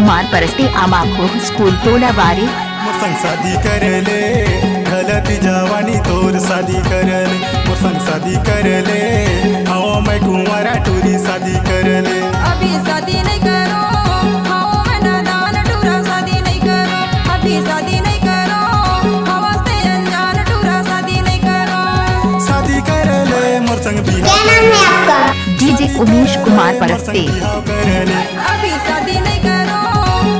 Kumar Paraste आमाखो school टोला वारी मुसंग शादी करले ढलती जवानी तोर शादी करले मुसंग शादी करले आओ मैं कुंवारा टूरी शादी करले अभी शादी नहीं करो हाँ मैं नादान टूरा शादी नहीं करो अभी शादी नहीं करो हवा से अनजान टूरा शादी नहीं करो शादी करले मोर संग बिहाव क्या नाम है आपका? डीजे उमेश कुमार परस्ते करले अभी शादी नहीं करो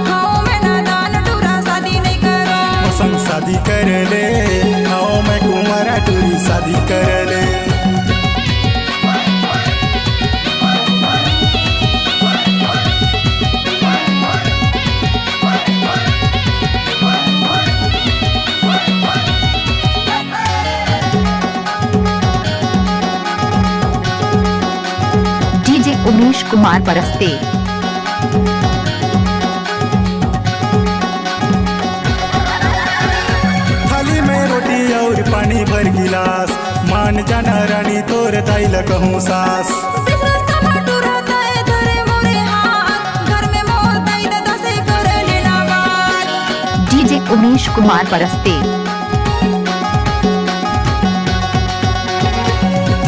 हाँ मैं नादान टूरा शादी नहीं करो मुसंग शादी करले आओ मैं कुंवारा टूरी शादी करले डीजे उमेश कुमार परस्ते थाली में रोटी और पानी भर गिलास मान जाना रानी तोर दाइल कहूँ सास इस रास्ता में टूरा ताए धरे मोरे हाथ घर में मोर ताई दादा से कर लेना बात डीजे उमेश कुमार परस्ते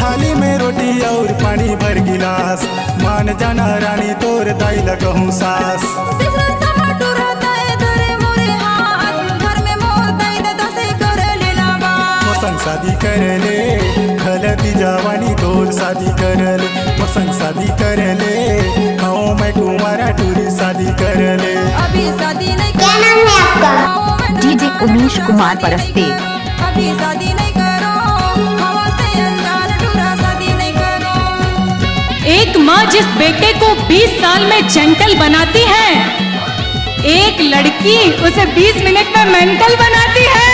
थाली में रोटी और पानी भर गिलास मान जाना रानी तोर दाइल कहूँ सास इस रास्ता में टूरा ताए धरे मोरे हाथ घर में मोर ताई दादा से कर लेना बात मोसंग शादी करले ढलती जवानी तोर शादी करले मोसंग शादी करले आओ मैं कुंवारा टूरी शादी करले अभी शादी नहीं क्या नाम है आपका? हाँ, मैं डीजे नादान उमेश टूरा कुमार शादी नहीं परस्ते। करो। अभी शादी नहीं करो हवा से अनजान टूरा शादी नहीं करो एक माँ जिस बेटे को 20 साल में जेंटल बनाती है, एक लड़की उसे 20 मिनट में मेंटल बनाती है।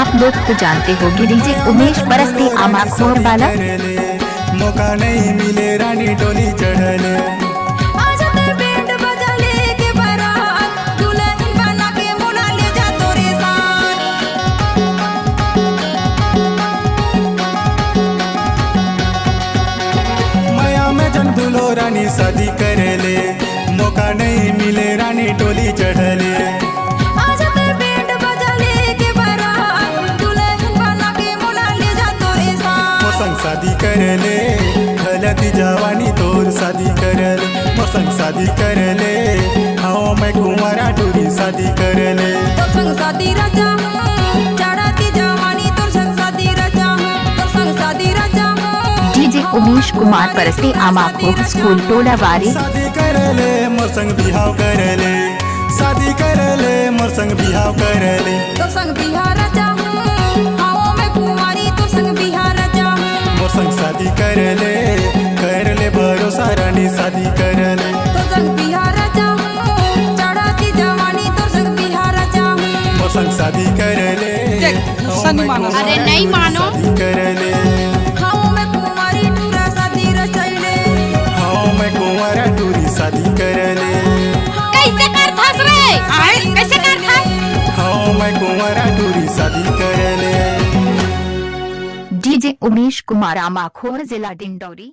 आप लोग तो जानते होंगे डीजे उमेश परस्ते आमाखो वाला मौका नहीं मिले रानी डोली चढ़ले आज ते बैंड बजा लेके बारात दुल्हन बना के मोला ले जा तोरे साथ माया में जन दुलो रानी शादी करले मौका नहीं मिले रानी डोली चढ़ले आज ते बैंड बजा लेके बारात दुल्हन बना के मोला ले जा तोरे साथ मोसंग शादी करले ढलती जवानी तोर शादी करले मोसंग शादी करले आओ मैं कुंवारा टूरी शादी करले तोर संग शादी रचा हूँ चढ़ाती जवानी तोर संग शादी रचा हूँ तोर संग शादी रचा हूँ डीजे उमेश कुमार परस्ते आमाखो स्कूल टोला वारी शादी करले मोर संग बिहाव करले शादी करले मोर संग बिहाव करले तोर संग बिहार रचा हूँ हाँ मैं कुंवारी तोर संग बिहार रचा हूँ मोर संग शादी करले करले भरोसा रानी शादी करले तोर संग बिहार रचा हूँ चढ़ाती जवानी तोर संग बिहार रचा हूँ मोर संग शादी करले सनी मानो। अरे नहीं मानो। शादी करले हाँ मैं कुंवारी टूरा शादी रचैले हाँ मैं कुंवारा टूरी शादी करले कैसे कर फंस रहे? आए कैसे कर फंस? हाँ मैं कुंवारा टूरी शादी करले डीजे उमेश कुमार आमाखो जिला डिंडौरी।